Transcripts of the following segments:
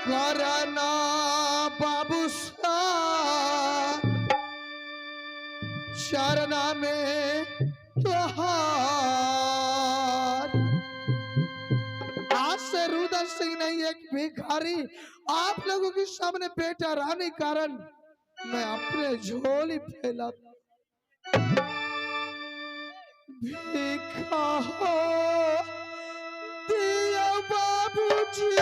करना बाबू शरणा में तुहार। आज से रुद्र सिंह नहीं एक भिखारी आप लोगों के सामने बेटा रानी कारण मैं अपने झोली फैला भिखा हो दिया बाबूजी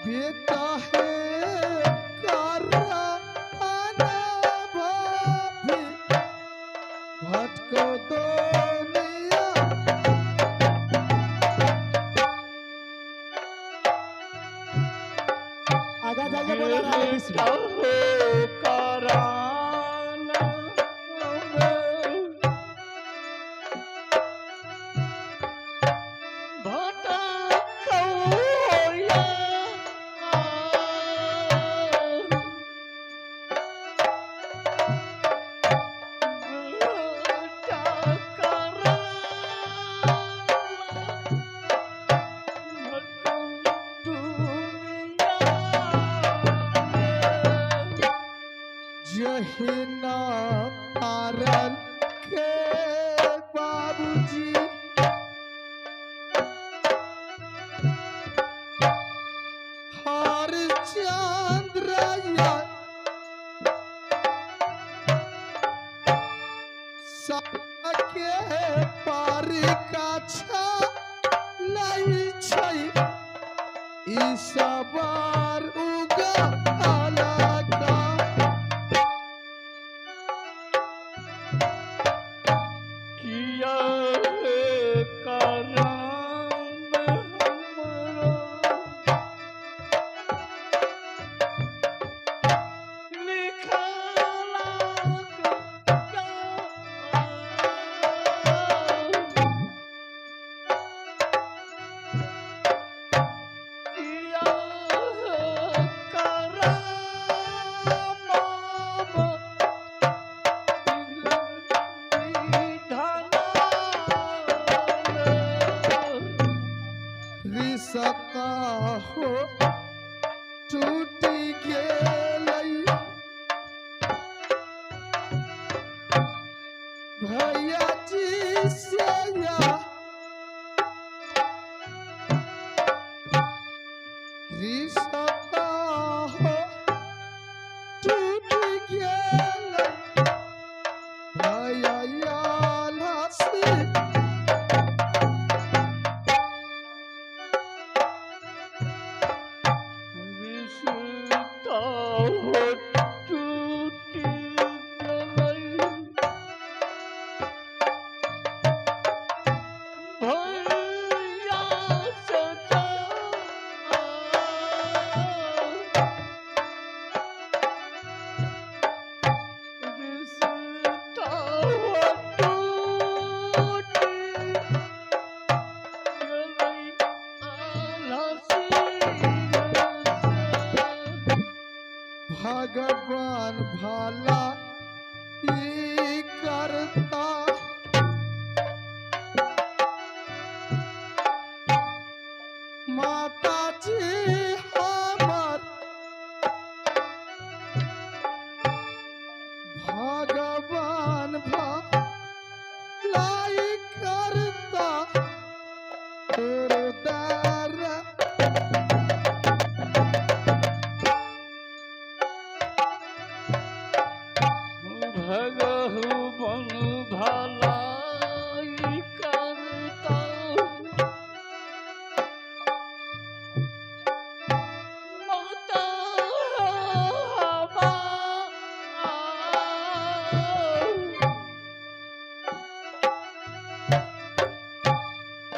बेटा है भटको दुनिया आगा जाके बोला जहिना पारन के बाबूजी हर चंद्रया सबके पारी काछा लाई छै ई सवार उगा अलगा सता हो टूटी गेलई गेल भैया लासी भगवान भला ही करता माता जी हमर भगवान भला ही करता उदर भगहु बनु भलाई करता माता हवा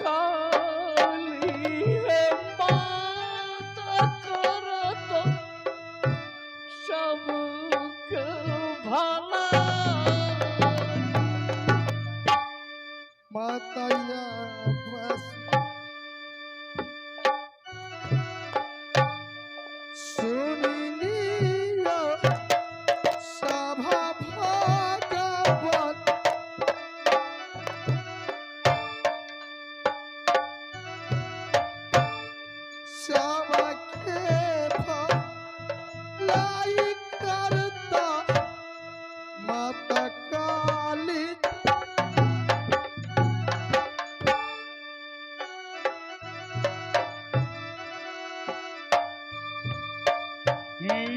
काली है माता करत सबके भला माता या बस सुनिलियो सभा भगवान सबके भलाई करता माता काली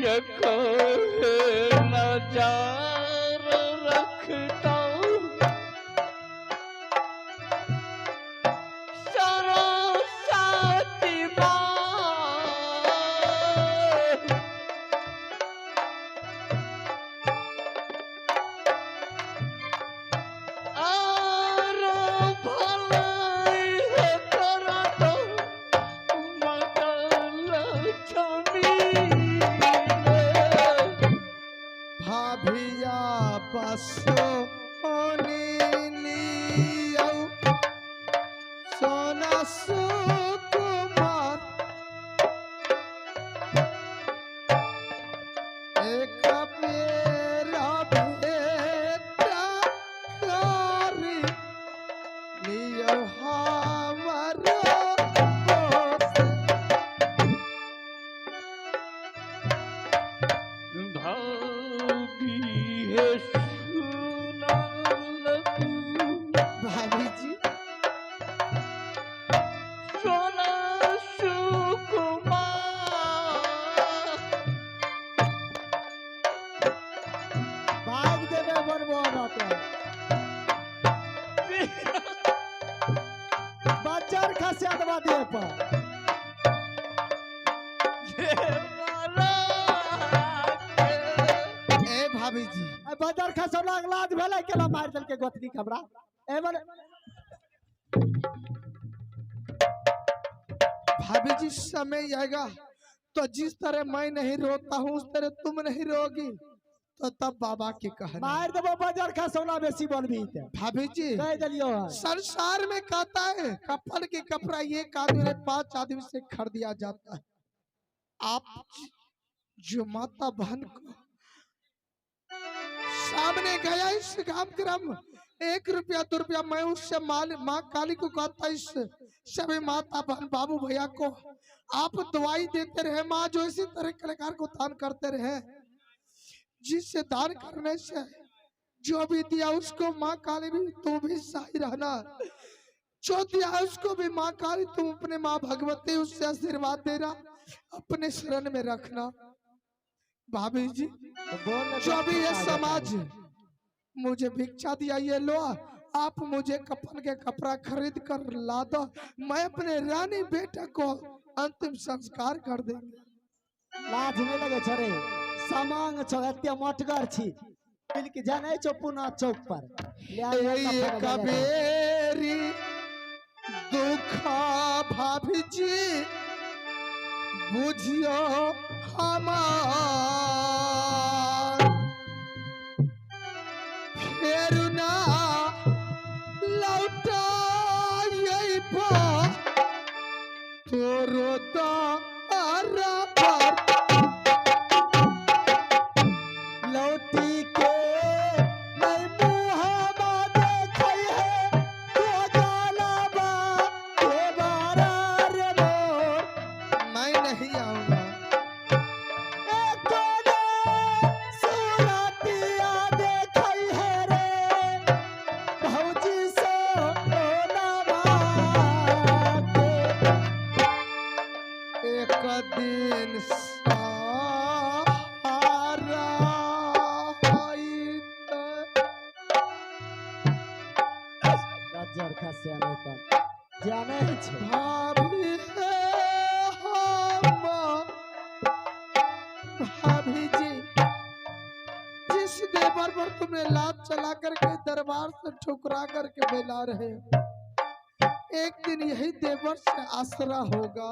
ये कहे नजार रखता सरस्वती माँ और भलाई करत लक्ष्मी भाभिया बसो लियो सोना सुकुमार एक पेरा बेटा करी लियो हमारो भाभी है सुनल भाभी जी सोना सुकुमार भाग देवे बनबो बाजार खसे दबा दे पर ए भाभी जी बाजार खसे लाज भेलै केला मार देल के गोतनी खबरा ए बन भाभी जी समय आएगा तो जिस तरह मैं नहीं रोता हूँ उस तरह तुम नहीं रोगी तो तब बाबा के कहना मार देबो बाजार का सोना बेसी बनबी भाभी जी कह दिलियो संसार में कहता है कपड़ के कपड़ा एक आदमी 5 आदमी से खरीदा जाता है। आप जो माता बहन को सामने गया इस ग्राम 1 रुपया 2 रुपया मैं उससे माँ काली को कहता इस सभी माता बहन बाबू भैया को आप दवाई देते रहे। माँ जो इसी तरह कलाकार को दान करते रहे, जिससे दान करने से जो भी दिया उसको माँ काली भी तू भी सही रहना, जो दिया उसको भी माँ काली तुम अपने माँ भगवती उससे आशीर्वाद देना, अपने शरण में रखना। भाभी जी तो बोल जो भी ये समाज मुझे भिक्षा दिया, ये लो, आप मुझे कफन के कपड़ा खरीद कर ला दो, मैं अपने रानी बेटा को अंतिम संस्कार कर देंगे। लाज नहीं लगे छरे सामांग छो एते मोटगर छी मिल के जाने छो पुना चौक पर ये कबेरी दुखा भाभी जी बुझियो हमार, फेर ना लौटा तोरो तारा पर लौटी के नहीं मुहावा देखई है तो गालाबा के बारा रे मोर मैं नहीं आऊंगा। एक कोने सूरतिया देखई है रे भौजी सो ओलाबा एक दिन सहारा आइत। गजर खसे नहीं पर जाने ही छे भाभी है हम, भाभी जी जिस देवर पर तुमने लात चला करके दरबार से ठुकरा करके बेला रहे, एक दिन यही देवर से आसरा होगा।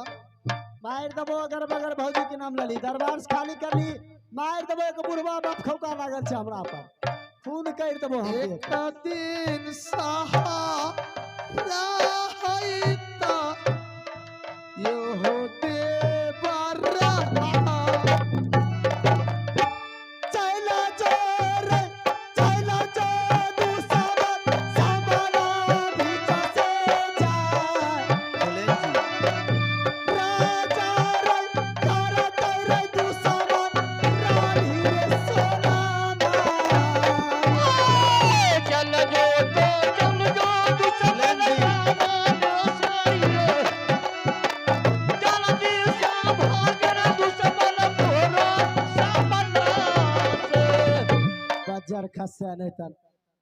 मार दबो अगर बगर भौजी के नाम लली दरबार से खाली कर ली मार दबो एक बुढ़वा बाप खौका लागल छे हमरा पर खून कर दबो हम एक दिन सहारा आइत, यो देवरा चला जोर दूसरा संभाला भीतर से जाए राजा रे तारा तेरे दूसरा रानी रे सोना चल जो दुश्मन जल्दी से भागना दुश्मन तोरा सामना से। गजर खसे नहीं तन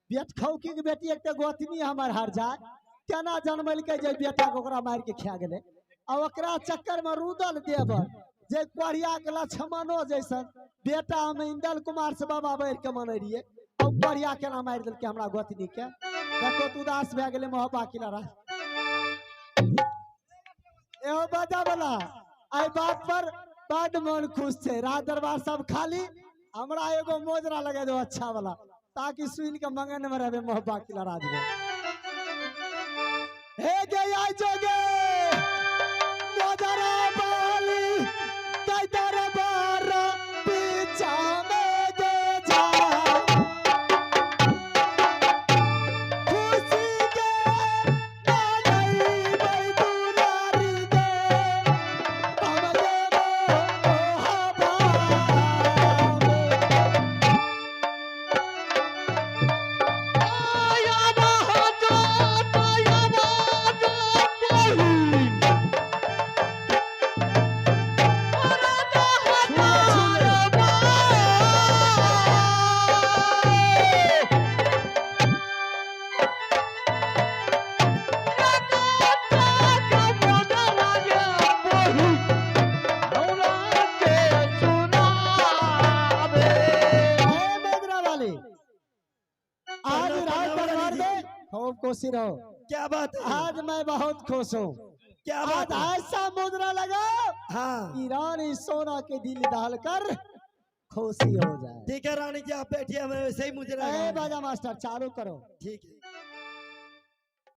बेट खौकी के बेटी एक गोतनी हमर हार जाए केना जन्मल के जे बेटा के ओकरा मार के खा गेले आ ओकरा चक्कर में रुदल देवर जे कोढ़िया के लक्ष्मणो जैसन बेटा हम इंदल कुमार से बाबा बैर के मने रहिए और कोढ़िया केना मार देल के हमरा गोतनी के देखो तू उदास भए गेले मोहब्बा की लड़ा एहो बाजा वाला आई बात पर बड़ मन खुश छे राज दरबार सब खाली हमरा एगो मोजरा लगा दो अच्छा वाला ताकि सुन के मंगन में रहे मोहब्बा की लड़ा दे हे गे आई जोगे मोजरा बाली कई दरबार पीछा में गे जा खुशी के नाई बई दुलारी गे हमरे मोहब्बा आया बहादुर आया बहादुर आज रात दरबार में खूब खुशी रहो क्या बात है? आज मैं बहुत खुश हूँ क्या आज बात है? ऐसा मुद्रा लगा हाँ कि रानी सोना के दिल डालकर खुशी हो जाए ठीक है रानी जी आप बैठिए हमें वैसे ही मुझे ए बाजा मास्टर चालू करो ठीक है।